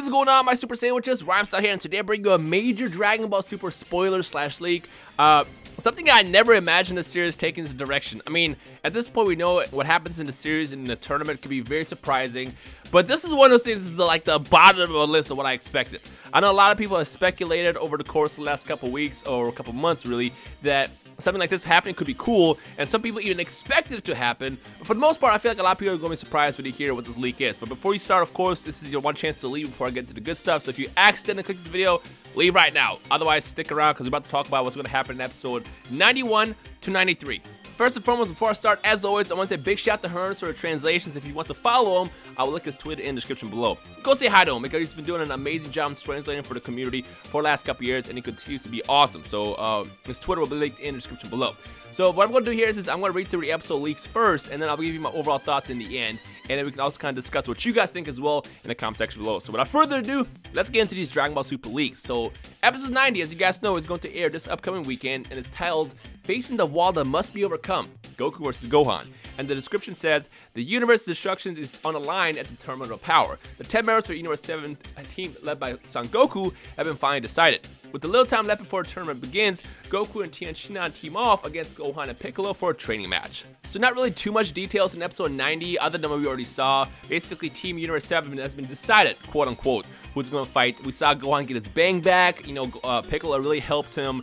What's going on, my Super Sandwiches? Rhymestyle here, and today I bring you a major Dragon Ball Super spoiler/leak. Something I never imagined the series taking this direction. I mean, at this point, we know what happens in the series and in the tournament could be very surprising. But this is one of those things that's like the bottom of the list of what I expected. I know a lot of people have speculated over the course of the last couple weeks, or a couple months really, that something like this happening could be cool, and some people even expected it to happen. But for the most part, I feel like a lot of people are going to be surprised when they hear what this leak is. But before you start, of course, this is your one chance to leave before I get to the good stuff. So if you accidentally click this video, leave right now. Otherwise, stick around because we're about to talk about what's going to happen in episode 91 to 93. First and foremost, before I start, as always, I want to say a big shout out to Hermes for the translations. If you want to follow him, I will link his Twitter in the description below. Go say hi to him because he's been doing an amazing job translating for the community for the last couple years, and he continues to be awesome. So his Twitter will be linked in the description below. So what I'm going to do here is I'm going to read through the episode leaks first, and then I'll give you my overall thoughts in the end. And then we can also kind of discuss what you guys think as well in the comment section below. So without further ado, let's get into these Dragon Ball Super leaks. So episode 90, as you guys know, is going to air this upcoming weekend, and it's titled Facing the Wall That Must Be Overcome, Goku vs. Gohan. And the description says, the universe destruction is on the line at the tournament of power. The 10 members for Universe 7 team led by Son Goku have been finally decided. With the little time left before the tournament begins, Goku and Tien Shinhan team off against Gohan and Piccolo for a training match. So not really too much details in episode 90 other than what we already saw. Basically, Team Universe 7 has been decided, quote unquote, who's going to fight. We saw Gohan get his bang back. You know, Piccolo really helped him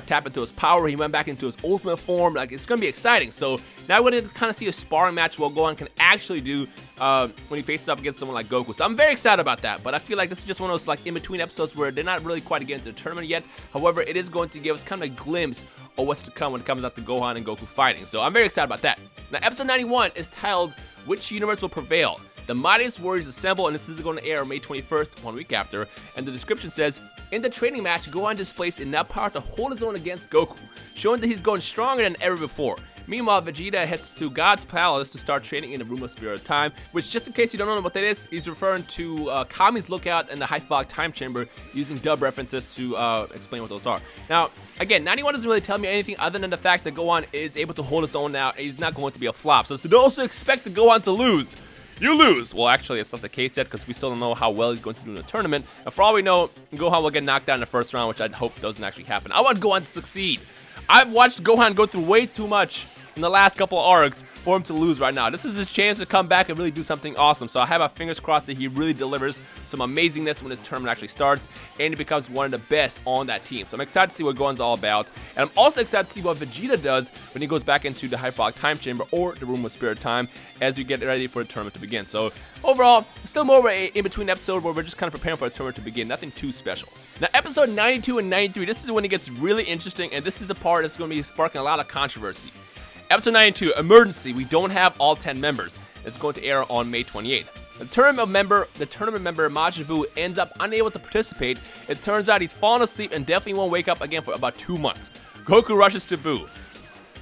tap into his power. He went back into his ultimate form. Like, it's gonna be exciting. So now we're gonna kind of see a sparring match what Gohan can actually do when he faces up against someone like Goku. So I'm very excited about that. But I feel like this is just one of those like in between episodes where they're not really quite getting into the tournament yet. However, it is going to give us kind of a glimpse of what's to come when it comes out to Gohan and Goku fighting. So I'm very excited about that. Now, episode 91 is titled Which Universe Will Prevail? The mightiest warriors assemble, and this is going to air May 21st, 1 week after. And the description says, in the training match, Gohan displays enough power to hold his own against Goku, showing that he's going stronger than ever before. Meanwhile, Vegeta heads to God's Palace to start training in the Room of Spirit of Time, which, just in case you don't know what that is, he's referring to Kami's lookout in the hyperbolic time chamber, using dub references to explain what those are. Now, again, 91 doesn't really tell me anything other than the fact that Gohan is able to hold his own now, and he's not going to be a flop. So to those who expect the Gohan to lose, you lose! Well, actually, it's not the case yet because we still don't know how well he's going to do in the tournament. And for all we know, Gohan will get knocked out in the first round, which I hope doesn't actually happen. I want Gohan to succeed. I've watched Gohan go through way too much in the last couple of arcs for him to lose right now. This is his chance to come back and really do something awesome. So I have my fingers crossed that he really delivers some amazingness when this tournament actually starts and he becomes one of the best on that team. So I'm excited to see what Gohan's all about. And I'm also excited to see what Vegeta does when he goes back into the hyperbolic time chamber or the Room of Spirit Time as we get ready for the tournament to begin. So overall, still more of an in-between episode where we're just kind of preparing for the tournament to begin. Nothing too special. Now, episode 92 and 93, this is when it gets really interesting, and this is the part that's going to be sparking a lot of controversy. Episode 92, Emergency. We don't have all 10 members. It's going to air on May 28th. The tournament member Majin Buu ends up unable to participate. It turns out he's fallen asleep and definitely won't wake up again for about 2 months. Goku rushes to Buu.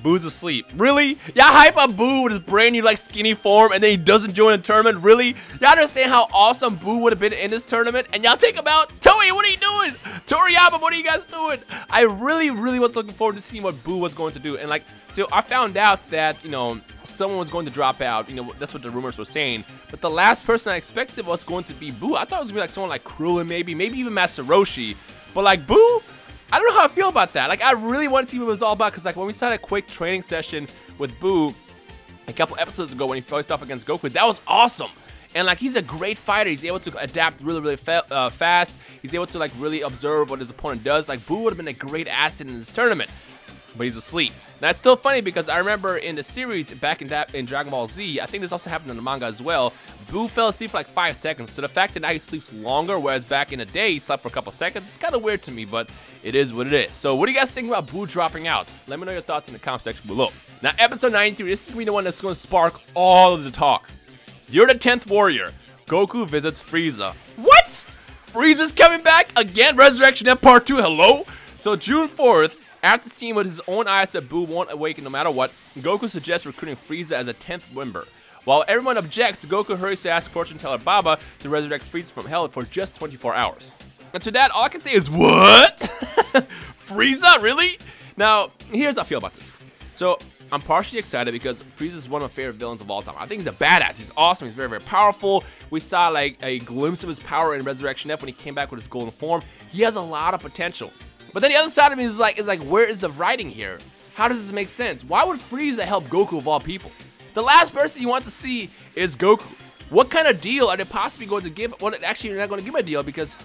Boo's asleep. Really? Y'all hype up Buu with his brand new like skinny form and then he doesn't join the tournament? Really? Y'all understand how awesome Buu would have been in this tournament? And y'all take him out? Toei, what are you doing? Toriyama, what are you guys doing? I really was looking forward to seeing what Buu was going to do. And like, so I found out that, you know, someone was going to drop out. You know, that's what the rumors were saying. But the last person I expected was going to be Buu. I thought it was going to be like someone like Krillin maybe even Master Roshi. But like Buu? I don't know how I feel about that. Like, I really want to see what it was all about because, like, when we saw a quick training session with Buu a couple episodes ago when he faced off against Goku, that was awesome. And, like, he's a great fighter. He's able to adapt really fast. He's able to, like, really observe what his opponent does. Like, Buu would have been a great asset in this tournament, but he's asleep. Now, it's still funny because I remember in the series back in Dragon Ball Z, I think this also happened in the manga as well, Buu fell asleep for like 5 seconds. So the fact that now he sleeps longer, whereas back in the day he slept for a couple seconds, it's kind of weird to me, but it is what it is. So what do you guys think about Buu dropping out? Let me know your thoughts in the comment section below. Now, episode 93, this is going to be the one that's going to spark all of the talk. You're the 10th warrior. Goku visits Frieza. What? Frieza's coming back? Again? Resurrection and Part 2, hello? So June 4th, after seeing with his own eyes that Buu won't awaken no matter what, Goku suggests recruiting Frieza as a 10th member. While everyone objects, Goku hurries to ask fortune teller Baba to resurrect Frieza from hell for just 24 hours. And to that, all I can say is, what? Frieza? Really? Now, here's how I feel about this. So, I'm partially excited because Frieza is one of my favorite villains of all time. I think he's a badass. He's awesome. He's very, very powerful. We saw like a glimpse of his power in Resurrection F when he came back with his golden form. He has a lot of potential. But then the other side of me is like, where is the writing here? How does this make sense? Why would Frieza help Goku of all people? The last person you want to see is Goku. What kind of deal are they possibly going to give? Well, actually, they're not going to give him a deal because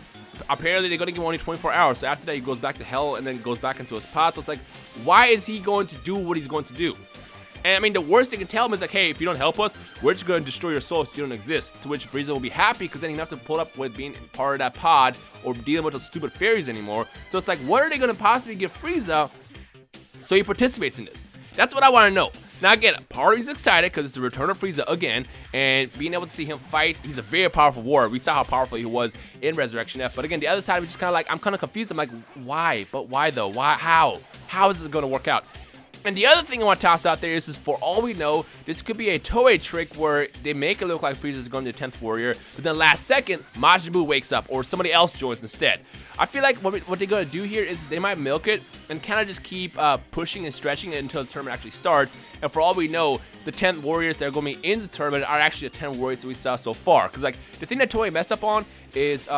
apparently they're going to give him only 24 hours. So after that, he goes back to hell and then goes back into his pod. So it's like, why is he going to do what he's going to do? And I mean, the worst they can tell him is like, hey, if you don't help us, we're just going to destroy your soul so you don't exist. To which Frieza will be happy because then he doesn't have to put up with being part of that pod or dealing with those stupid fairies anymore. So it's like, what are they going to possibly give Frieza so he participates in this? That's what I want to know. Now again, part of me's excited because it's the return of Frieza again, and being able to see him fight. He's a very powerful warrior. We saw how powerful he was in Resurrection F. But again, the other side of me is just kind of like, I'm kind of confused. I'm like, why? But why though? Why? How? How is it going to work out? And the other thing I want to toss out there is for all we know, this could be a Toei trick where they make it look like Frieza is going to the 10th warrior, but then last second, Majin Buu wakes up or somebody else joins instead. I feel like what they're going to do here is they might milk it and kind of just keep pushing and stretching it until the tournament actually starts. And for all we know, the 10 warriors that are going to be in the tournament are actually the 10 warriors that we saw so far. Because like the thing that Toei messed up on is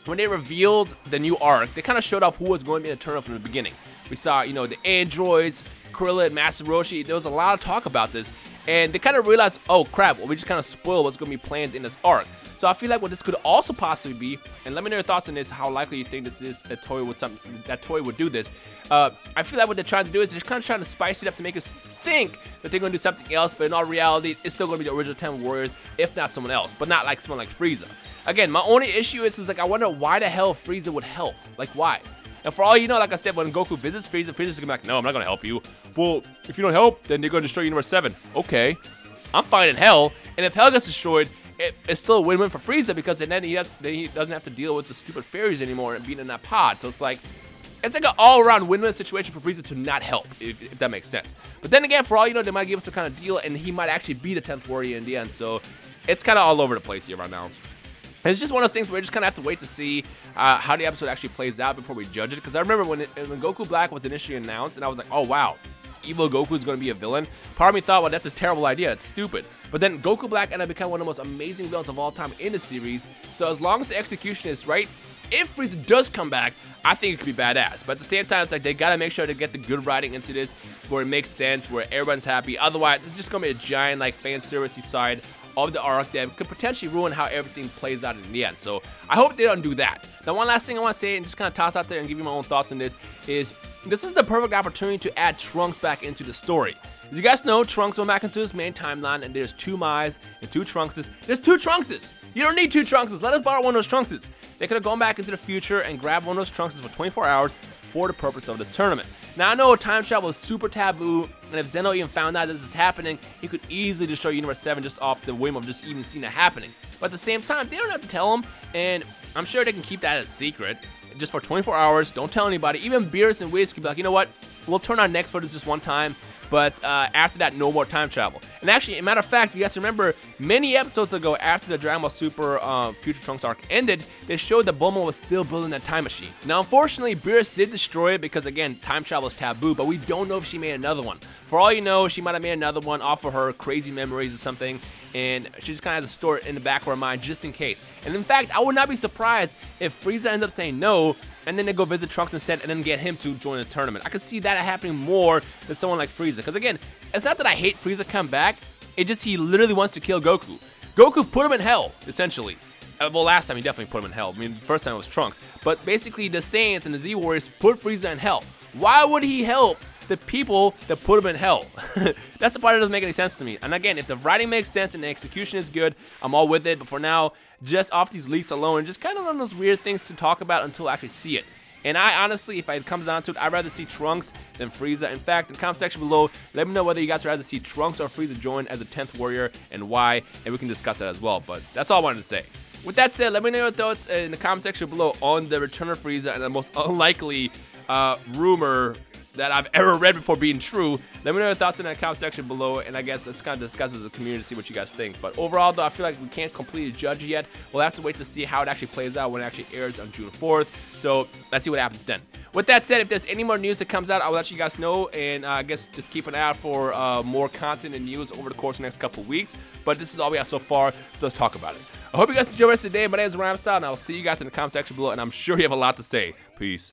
when they revealed the new arc, they kind of showed off who was going to be in the tournament from the beginning. We saw, you know, the androids, Krillin, Master Roshi. There was a lot of talk about this, and they kind of realized, oh crap, well, we just kind of spoiled what's going to be planned in this arc. So I feel like what this could also possibly be, and let me know your thoughts on this, how likely you think this is that Toei would do this. I feel like what they're trying to do is they're just kind of trying to spice it up to make us think that they're going to do something else, but in all reality, it's still going to be the original 10 warriors, if not someone else, but not like someone like Frieza. Again, my only issue is like, I wonder why the hell Frieza would help. Like, why? And for all you know, like I said, when Goku visits Frieza, Frieza's gonna be like, no, I'm not gonna help you. Well, if you don't help, then they're gonna destroy Universe 7. Okay, I'm fine in Hell, and if Hell gets destroyed, it's still a win-win for Frieza because then he doesn't have to deal with the stupid fairies anymore and being in that pod. So it's like an all-around win-win situation for Frieza to not help, if that makes sense. But then again, for all you know, they might give us some kind of deal, and he might actually be the 10th warrior in the end. So it's kind of all over the place here right now. It's just one of those things where we just kind of have to wait to see how the episode actually plays out before we judge it. Because I remember when Goku Black was initially announced, and I was like, oh wow, evil Goku is going to be a villain. Part of me thought, well, that's a terrible idea. It's stupid. But then Goku Black ended up becoming one of the most amazing villains of all time in the series. So as long as the execution is right, if Frieza does come back, I think it could be badass. But at the same time, it's like they got to make sure to get the good writing into this where it makes sense, where everyone's happy. Otherwise, it's just going to be a giant like fan service-y side of the arc that could potentially ruin how everything plays out in the end. So I hope they don't do that. Now, one last thing I want to say and just kind of toss out there and give you my own thoughts on this is the perfect opportunity to add Trunks back into the story. As you guys know, Trunks went back into his main timeline, and there's 2 Mais and 2 Trunkses. There's 2 Trunkses! You don't need 2 Trunkses. Let us borrow one of those Trunkses. They could have gone back into the future and grabbed one of those Trunkses for 24 hours for the purpose of this tournament. Now, I know time travel is super taboo, and if Zeno even found out that this is happening, he could easily destroy Universe 7 just off the whim of just even seeing it happening. But at the same time, they don't have to tell him, and I'm sure they can keep that as a secret. Just for 24 hours, don't tell anybody. Even Beerus and Whis could be like, you know what, we'll turn our necks for this just one time, but after that, no more time travel. And actually, as a matter of fact, if you guys remember, many episodes ago, after the Dragon Ball Super Future Trunks arc ended, they showed that Bulma was still building that time machine. Now, unfortunately, Beerus did destroy it because, again, time travel is taboo, but we don't know if she made another one. For all you know, she might have made another one off of her crazy memories or something, and she just kind of has to store it in the back of her mind just in case. And in fact, I would not be surprised if Frieza ends up saying no, and then they go visit Trunks instead and then get him to join the tournament. I could see that happening more than someone like Frieza. Because again, it's not that I hate Frieza come back, it just he literally wants to kill Goku. Goku put him in hell, essentially. Well, last time he definitely put him in hell. I mean, the first time it was Trunks. But basically, the Saiyans and the Z-Warriors put Frieza in hell. Why would he help the people that put him in hell? That's the part that doesn't make any sense to me. And again, if the writing makes sense and the execution is good, I'm all with it. But for now, just off these leaks alone, just kind of one of those weird things to talk about until I actually see it. And I honestly, if it comes down to it, I'd rather see Trunks than Frieza. In fact, in the comment section below, let me know whether you guys would rather see Trunks or Frieza join as a 10th warrior and why, and we can discuss that as well. But that's all I wanted to say. With that said, let me know your thoughts in the comment section below on the return of Frieza and the most unlikely rumor that I've ever read before being true. Let me know your thoughts in the comment section below, and I guess let's kind of discuss as a community to see what you guys think. But overall, though, I feel like we can't completely judge it yet. We'll have to wait to see how it actually plays out when it actually airs on June 4th. So let's see what happens then. with that said, if there's any more news that comes out, I'll let you guys know, and I guess just keep an eye out for more content and news over the course of the next couple weeks. But this is all we have so far, so let's talk about it. I hope you guys enjoy the rest of the day. My name is Rhymestyle, and I'll see you guys in the comment section below, and I'm sure you have a lot to say. Peace.